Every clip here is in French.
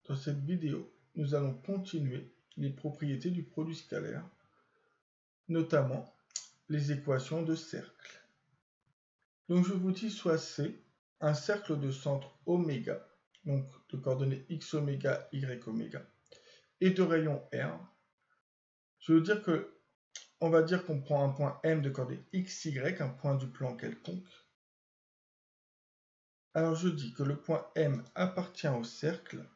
Dans cette vidéo, nous allons continuer les propriétés du produit scalaire, notamment les équations de cercle. Donc je vous dis soit C, un cercle de centre oméga, donc de coordonnées x oméga, y oméga, et de rayon R. Je veux dire que on va dire qu'on prend un point M de coordonnées x, y, un point du plan quelconque. Alors je dis que le point M appartient au cercle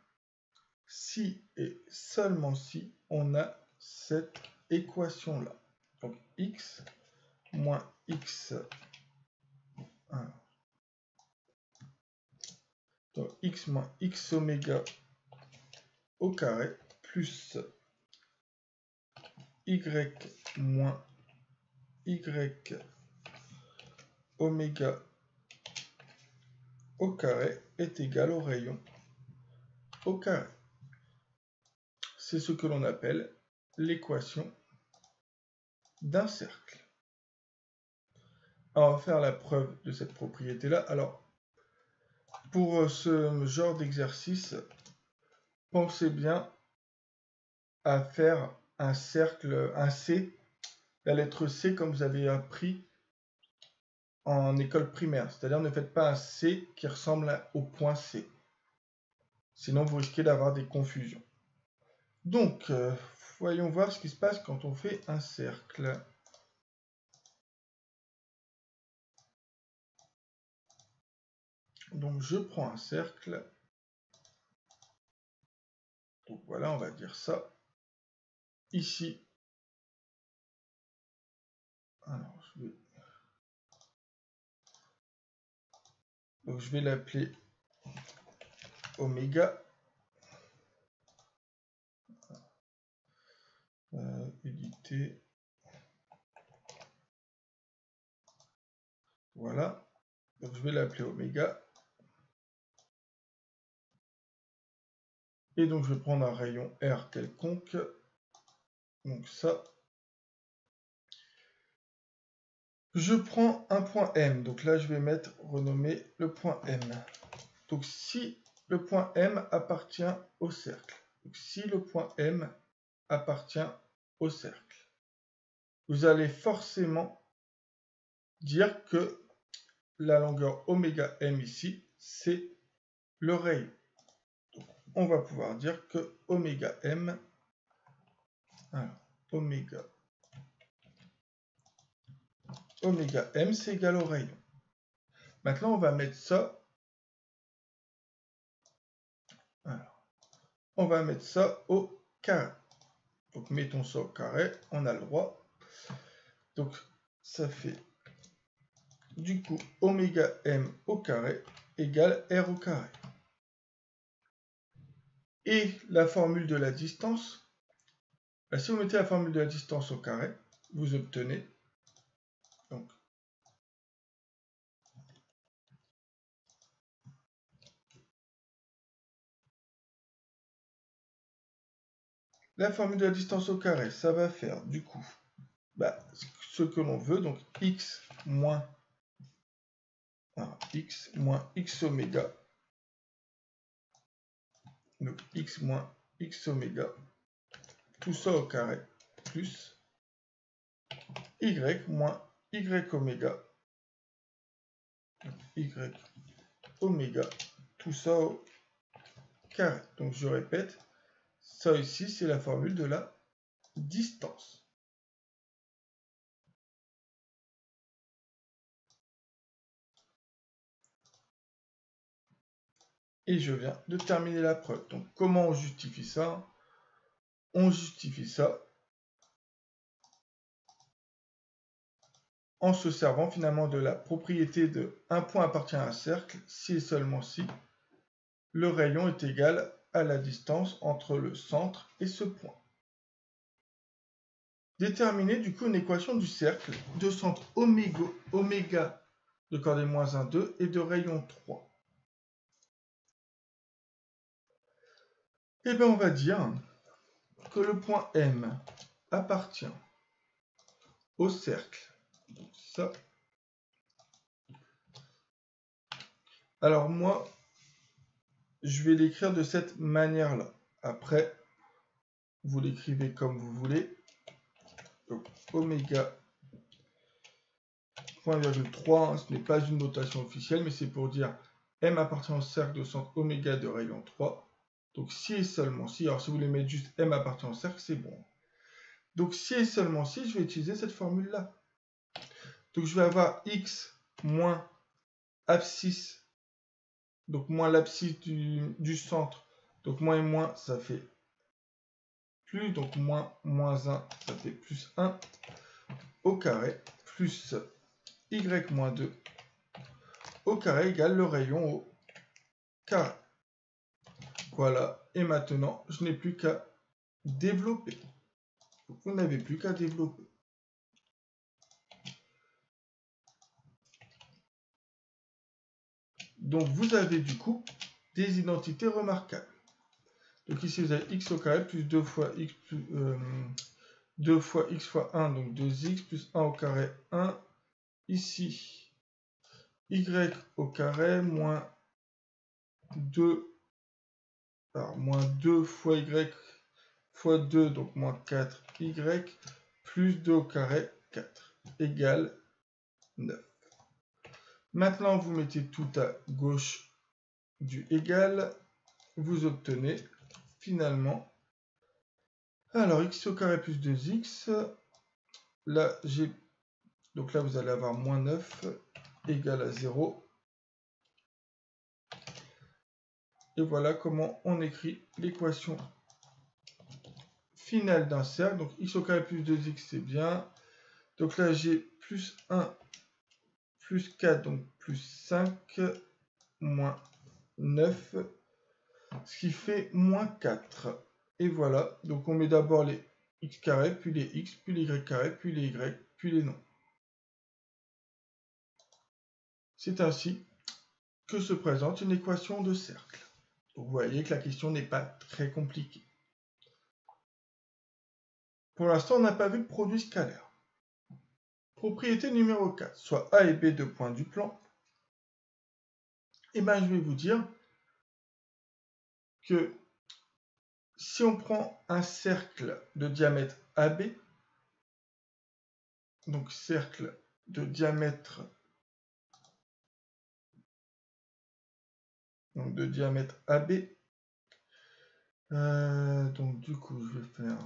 si et seulement si on a cette équation-là. Donc x moins x, donc x moins x oméga au carré plus y moins y oméga au carré est égal au rayon au carré. C'est ce que l'on appelle l'équation d'un cercle. Alors, on va faire la preuve de cette propriété-là. Alors, pour ce genre d'exercice, pensez bien à faire un cercle, un C, la lettre C comme vous avez appris en école primaire. C'est-à-dire ne faites pas un C qui ressemble au point C. Sinon, vous risquez d'avoir des confusions. Donc, voyons voir ce qui se passe quand on fait un cercle. Donc, je prends un cercle. Donc, voilà, on va dire ça. Ici, alors, je vais l'appeler oméga. Éditer. Voilà. Donc, je vais l'appeler oméga. Et donc, je vais prendre un rayon R quelconque. Donc, ça. Je prends un point M. Donc là, je vais renommer le point M. Donc, si le point M appartient au cercle. Donc, si le point M appartient au cercle, vous allez forcément dire que la longueur oméga M ici, c'est le rayon. Donc, on va pouvoir dire que oméga M, alors, oméga M, c'est égal au rayon. Maintenant, on va mettre ça. Alors, on va mettre ça au carré. Donc, mettons ça au carré, on a le droit. Donc, ça fait du coup oméga M au carré égale R au carré. Et la formule de la distance, si vous mettez la formule de la distance au carré, vous obtenez donc la formule de la distance au carré, ça va faire du coup ce que l'on veut, donc x moins x oméga, donc x moins x oméga, tout ça au carré, plus y moins y oméga, y oméga, tout ça au carré. Donc je répète, ça ici c'est la formule de la distance. Et je viens de terminer la preuve. Donc comment on justifie ça? On justifie ça en se servant finalement de la propriété de un point appartient à un cercle si et seulement si le rayon est égal à la distance entre le centre et ce point. Déterminer du coup une équation du cercle de centre oméga de coordonnées moins 1, 2 et de rayon 3. Et bien on va dire que le point M appartient au cercle. Donc ça. Alors moi, je vais l'écrire de cette manière-là. Après, vous l'écrivez comme vous voulez. Donc, oméga point virgule 3, ce n'est pas une notation officielle, mais c'est pour dire M appartient au cercle de centre oméga de rayon 3. Donc si et seulement si, alors si vous voulez mettre juste M appartient au cercle, c'est bon. Donc si et seulement si, je vais utiliser cette formule-là. Donc je vais avoir x moins abscisse, donc moins l'abscisse du centre. Donc moins et moins, ça fait plus, donc moins 1, ça fait plus 1 au carré, plus y moins 2 au carré égale le rayon au carré. Voilà, et maintenant, je n'ai plus qu'à développer. Vous n'avez plus qu'à développer. Donc, vous avez du coup des identités remarquables. Donc ici, vous avez x au carré plus 2 fois x plus 2 fois x fois 1, donc 2x plus 1 au carré 1. Ici, y au carré moins 2, alors moins 2 fois y fois 2, donc moins 4y, plus 2 au carré, 4, égale 9. Maintenant, vous mettez tout à gauche du égal, vous obtenez finalement, alors x au carré plus 2x, là, donc là, vous allez avoir moins 9 égale à 0. Et voilà comment on écrit l'équation finale d'un cercle. Donc x au carré plus 2x, c'est bien. Donc là, j'ai plus 1, plus 4, donc plus 5, moins 9, ce qui fait moins 4. Et voilà, donc on met d'abord les x carré, puis les x, puis les y carré, puis les y, puis les non. C'est ainsi que se présente une équation de cercle. Donc vous voyez que la question n'est pas très compliquée. Pour l'instant, on n'a pas vu de produit scalaire. Propriété numéro 4, soit A et B de points du plan. Et bien, je vais vous dire que si on prend un cercle de diamètre AB, donc cercle de diamètre AB, donc du coup, je vais faire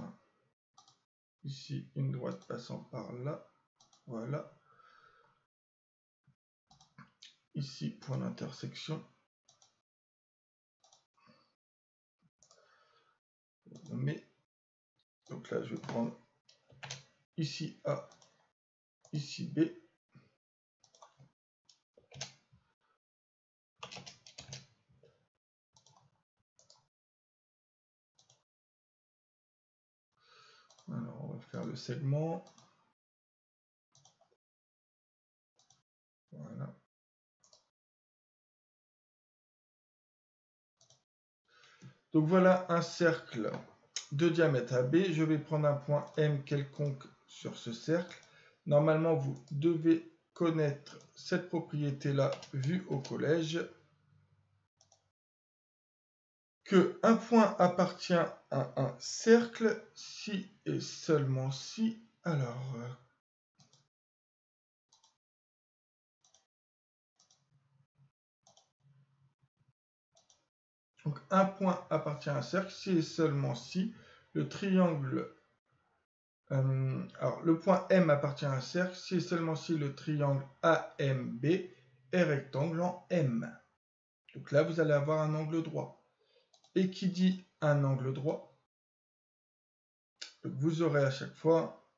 ici une droite passant par là, voilà. Ici, point d'intersection. Donc là, je vais prendre ici A, ici B. Alors, on va faire le segment. Voilà. Donc voilà un cercle de diamètre AB. Je vais prendre un point M quelconque sur ce cercle. Normalement, vous devez connaître cette propriété-là vue au collège. Que un point appartient à un cercle si et seulement si. Alors, donc un point appartient à un cercle si et seulement si le triangle. Alors, le point M appartient à un cercle si et seulement si le triangle AMB est rectangle en M. Donc là, vous allez avoir un angle droit. Et qui dit un angle droit, vous aurez à chaque fois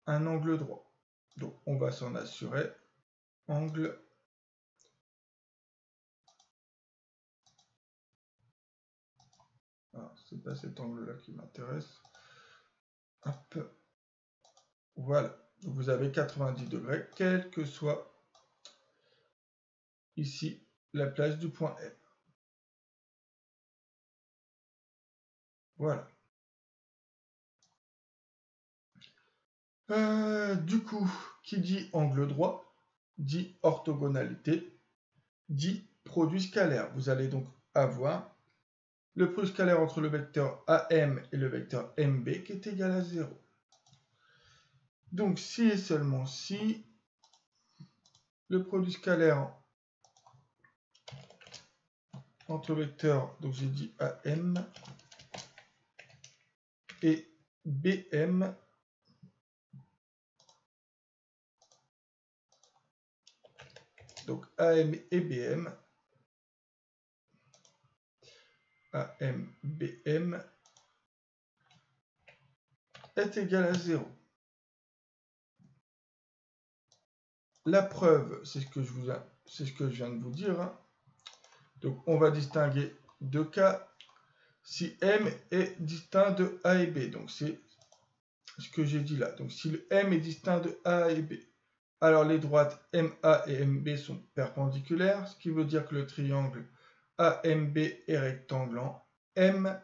un angle droit. Donc, on va s'en assurer. Angle. Alors, c'est pas cet angle-là qui m'intéresse. Hop. Voilà. Donc, vous avez 90 degrés, quel que soit ici la place du point M. Voilà. Du coup, qui dit angle droit, dit orthogonalité, dit produit scalaire. Vous allez donc avoir le produit scalaire entre le vecteur AM et le vecteur MB qui est égal à 0. Donc si et seulement si le produit scalaire entre le vecteur, donc j'ai dit AM et BM donc AM et BM, AM, BM est égal à 0. La preuve, c'est ce que je viens de vous dire. Hein. Donc on va distinguer deux cas. Si M est distinct de A et B, donc c'est ce que j'ai dit là. Donc si le M est distinct de A et B, alors les droites MA et MB sont perpendiculaires, ce qui veut dire que le triangle AMB est rectanglant M,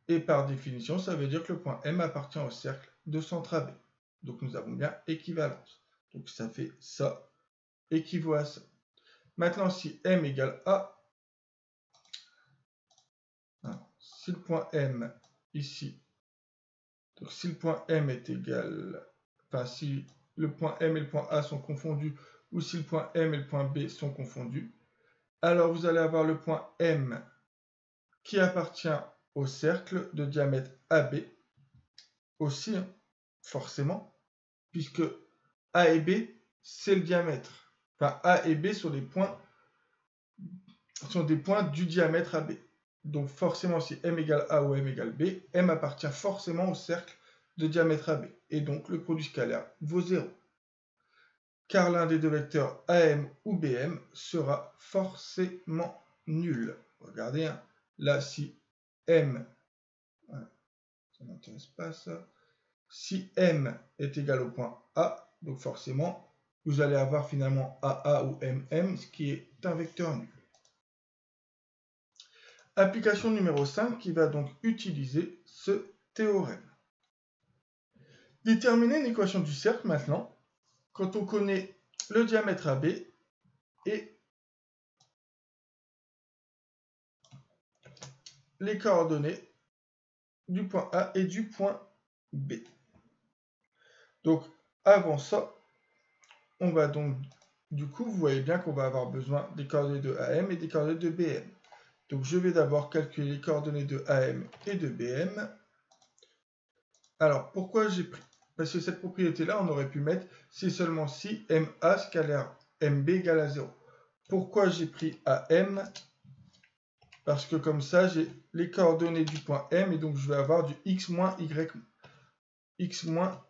et par définition, ça veut dire que le point M appartient au cercle de centre AB. Donc nous avons bien équivalence. Donc ça fait ça, équivaut à ça. Maintenant, si M égale A, si le point M ici, donc si le point M est égal, enfin si le point M et le point A sont confondus, ou si le point M et le point B sont confondus, alors vous allez avoir le point M qui appartient au cercle de diamètre AB, aussi, hein, forcément, puisque A et B, c'est le diamètre. Enfin, A et B sont des points du diamètre AB. Donc forcément, si M égale A ou M égale B, M appartient forcément au cercle de diamètre AB. Et donc, le produit scalaire vaut 0. Car l'un des deux vecteurs AM ou BM sera forcément nul. Regardez, hein, là, si M, ça m'intéresse pas ça, si M est égal au point A, donc forcément, vous allez avoir finalement AA ou MM, ce qui est un vecteur nul. Application numéro 5 qui va donc utiliser ce théorème. Déterminer une équation du cercle maintenant, quand on connaît le diamètre AB et les coordonnées du point A et du point B. Donc, avant ça, on va donc, du coup, vous voyez bien qu'on va avoir besoin des coordonnées de AM et des coordonnées de BM. Donc, je vais d'abord calculer les coordonnées de AM et de BM. Alors, pourquoi j'ai pris? Parce que cette propriété-là, on aurait pu mettre si seulement si MA scalaire MB égale à 0. Pourquoi j'ai pris AM? Parce que comme ça, j'ai les coordonnées du point M et donc je vais avoir du X moins Y. X moins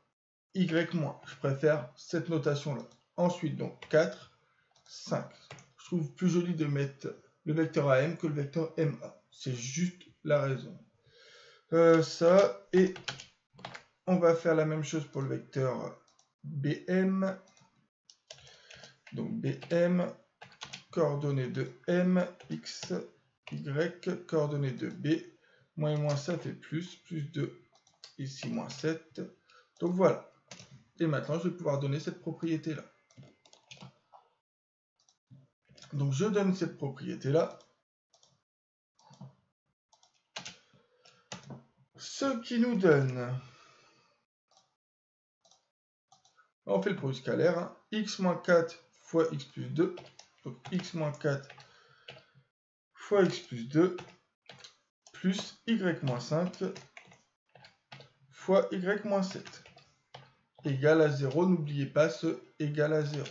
Y moins. Je préfère cette notation-là. Ensuite, donc 4, 5. Je trouve plus joli de mettre le vecteur AM que le vecteur MA. C'est juste la raison. Ça, et on va faire la même chose pour le vecteur BM. Donc BM, coordonnées de M, X, Y, coordonnées de B. Moins et moins, ça fait plus. Plus 2, ici, moins 7. Donc voilà. Et maintenant, je vais pouvoir donner cette propriété-là. Donc je donne cette propriété-là. Ce qui nous donne... On fait le produit scalaire. Hein. X moins 4 fois X plus 2. Donc X moins 4 fois X plus 2 plus Y moins 5 fois Y moins 7 égale à 0. N'oubliez pas ce égal à 0.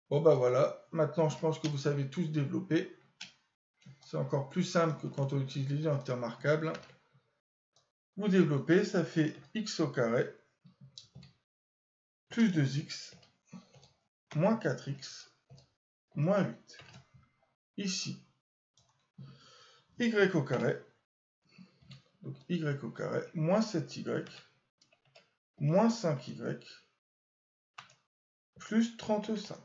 Bon bah voilà. Maintenant je pense que vous savez tous développer. C'est encore plus simple que quand on utilise les lignes en termes marquables. Vous développez, ça fait X au carré plus 2x, moins 4x, moins 8. Ici, y au carré, donc y au carré, moins 7y, moins 5y, plus 35.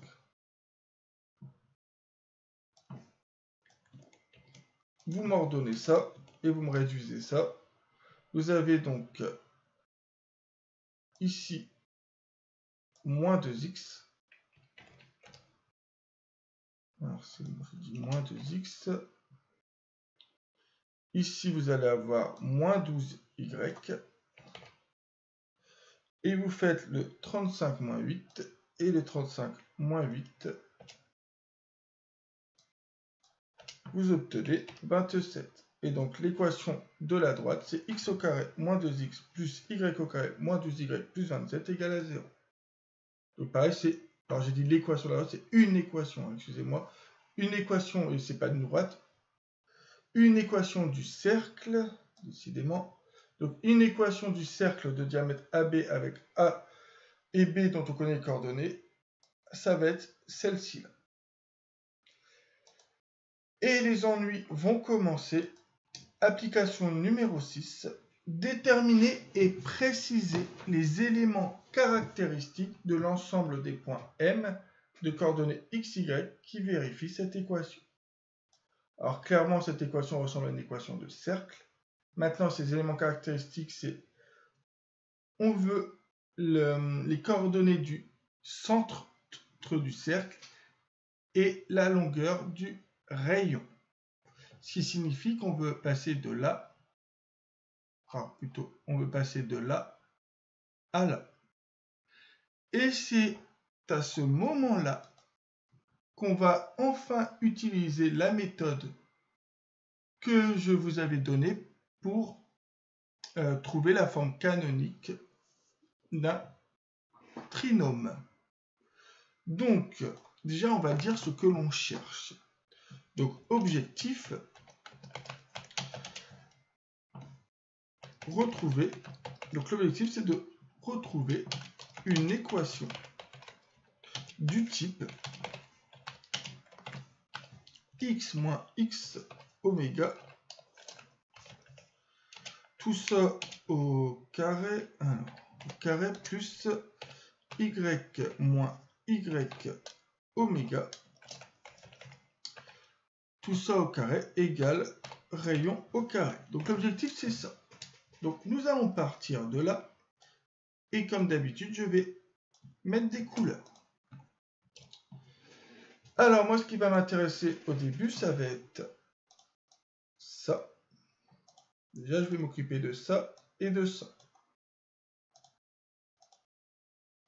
Vous m'ordonnez ça, et vous me réduisez ça. Vous avez donc ici, moins 2x. Alors, je dis moins 2x. Ici, vous allez avoir moins 12y. Et vous faites le 35 moins 8 et le 35 moins 8. Vous obtenez 27. Et donc l'équation de la droite, c'est x au carré moins 2x plus y au carré moins 12y plus 27 égale à 0. Donc pareil, c'est... Alors j'ai dit l'équation de la droite, c'est une équation, excusez-moi. Une équation, et c'est pas une droite. Une équation du cercle, décidément. Donc une équation du cercle de diamètre AB avec A et B dont on connaît les coordonnées, ça va être celle-ci. Et les ennuis vont commencer. Application numéro 6. Déterminer et préciser les éléments caractéristiques de l'ensemble des points M de coordonnées x, y qui vérifient cette équation. Alors clairement, cette équation ressemble à une équation de cercle. Maintenant, ces éléments caractéristiques, c'est on veut les coordonnées du centre du cercle et la longueur du rayon. Ce qui signifie qu'on veut passer de là, enfin plutôt, on veut passer de là à là. Et c'est à ce moment-là qu'on va enfin utiliser la méthode que je vous avais donnée pour trouver la forme canonique d'un trinôme. Donc, déjà, on va dire ce que l'on cherche. Donc, objectif, retrouver. Donc, l'objectif, c'est de retrouver une équation du type x moins x oméga, tout ça au carré, plus y moins y oméga, tout ça au carré égale rayon au carré. Donc l'objectif c'est ça. Donc nous allons partir de là et comme d'habitude je vais mettre des couleurs. Alors moi ce qui va m'intéresser au début ça va être ça. Déjà je vais m'occuper de ça et de ça.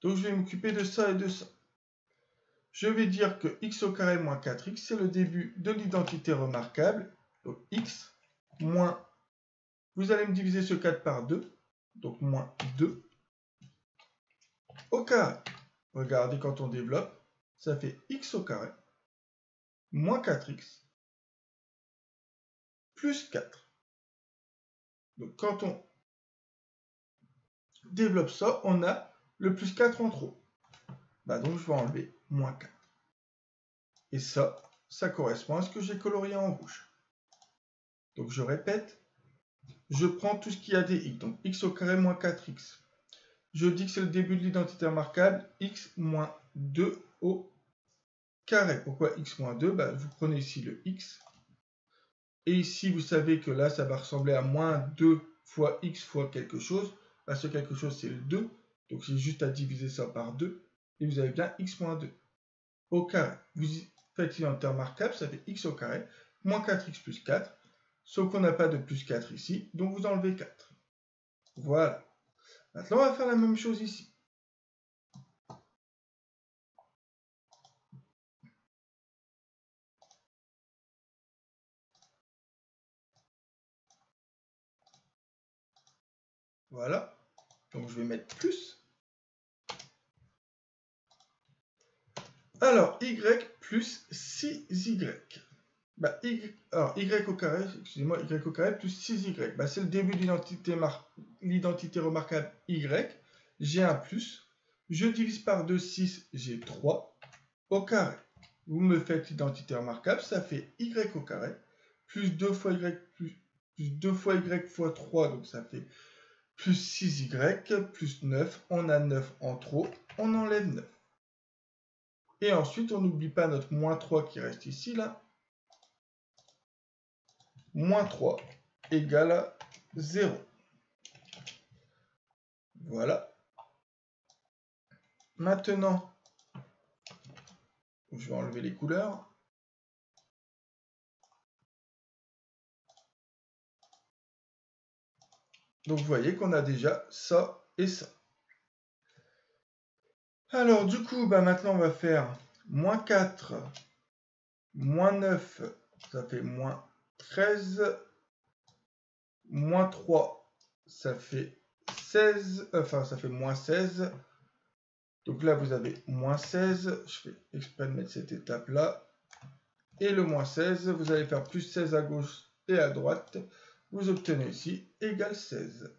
Donc je vais m'occuper de ça et de ça. Je vais dire que x au carré moins 4x, c'est le début de l'identité remarquable. Donc x moins, vous allez me diviser ce 4 par 2, donc moins 2 au carré. Regardez quand on développe, ça fait x au carré moins 4x plus 4. Donc quand on développe ça, on a le plus 4 en trop. Donc je vais enlever moins 4. Et ça correspond à ce que j'ai colorié en rouge. Donc je répète, je prends tout ce qui a des x, donc x au carré moins 4x. Je dis que c'est le début de l'identité remarquable, x moins 2 au carré. Pourquoi x moins 2 ? Vous prenez ici le x. Et ici, vous savez que là, ça va ressembler à moins 2 fois x fois quelque chose. Ce quelque chose, c'est le 2. Donc, j'ai juste à diviser ça par 2. Et vous avez bien x moins 2 au carré. Vous faites l'identité remarquable, ça fait x au carré, moins 4x plus 4. Sauf qu'on n'a pas de plus 4 ici, donc vous enlevez 4. Voilà. Maintenant, on va faire la même chose ici. Voilà. Donc, je vais mettre plus. Alors, y plus 6y. Alors, y au carré, excusez-moi, y au carré plus 6y. C'est le début de l'identité remarquable y. J'ai un plus. Je divise par 2, 6, j'ai 3 au carré. Vous me faites l'identité remarquable, ça fait y au carré, plus 2 fois y, plus 2 fois y fois 3, donc ça fait plus 6y, plus 9. On a 9 en trop, on enlève 9. Et ensuite, on n'oublie pas notre moins 3 qui reste ici, là. Moins 3 égale à 0. Voilà. Maintenant, je vais enlever les couleurs. Donc vous voyez qu'on a déjà ça et ça. Alors du coup, maintenant on va faire moins 4, moins 9, ça fait moins 13, moins 3, ça fait 16, enfin ça fait moins 16. Donc là vous avez moins 16, je fais exprès de mettre cette étape là. Et le moins 16, vous allez faire plus 16 à gauche et à droite. Vous obtenez ici égale 16.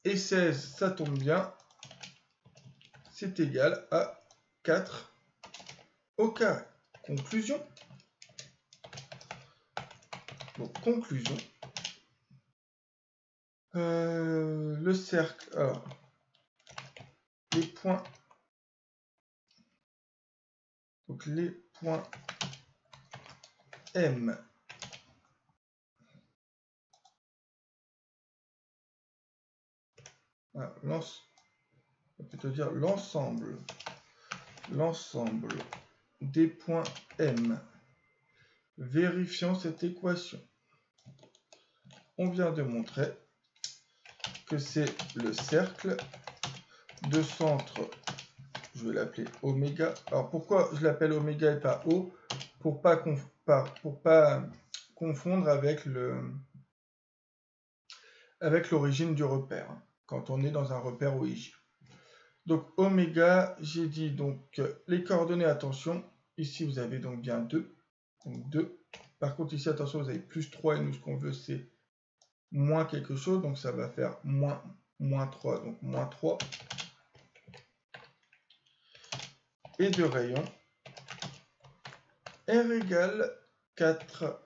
Et 16, ça tombe bien, c'est égal à 4 au carré. Conclusion. Donc, conclusion. Le cercle, alors, les points. Donc, les points M. On va plutôt dire l'ensemble des points M. Vérifiant cette équation. On vient de montrer que c'est le cercle de centre, je vais l'appeler oméga. Alors pourquoi je l'appelle oméga et pas O? Pour pas confondre avec l'origine du repère, quand on est dans un repère OIJ. Donc oméga, j'ai dit donc les coordonnées, attention, ici vous avez donc bien 2. Donc 2. Par contre ici, attention, vous avez plus 3 et nous ce qu'on veut c'est moins quelque chose, donc ça va faire moins 3, donc moins 3. Et de rayon, R égale 4.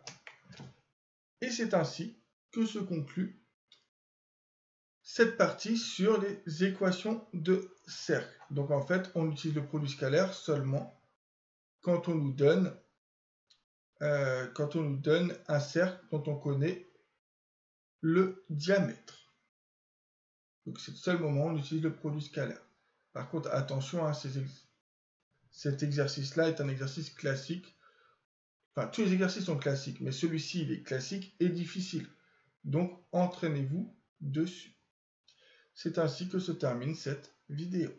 Et c'est ainsi que se conclut cette partie sur les équations de cercle. Donc en fait, on utilise le produit scalaire seulement quand on nous donne un cercle dont on connaît le diamètre. Donc c'est le seul moment où on utilise le produit scalaire. Par contre, attention, cet exercice-là est un exercice classique. Enfin, tous les exercices sont classiques, mais celui-ci, il est classique et difficile. Donc, entraînez-vous dessus. C'est ainsi que se termine cette vidéo.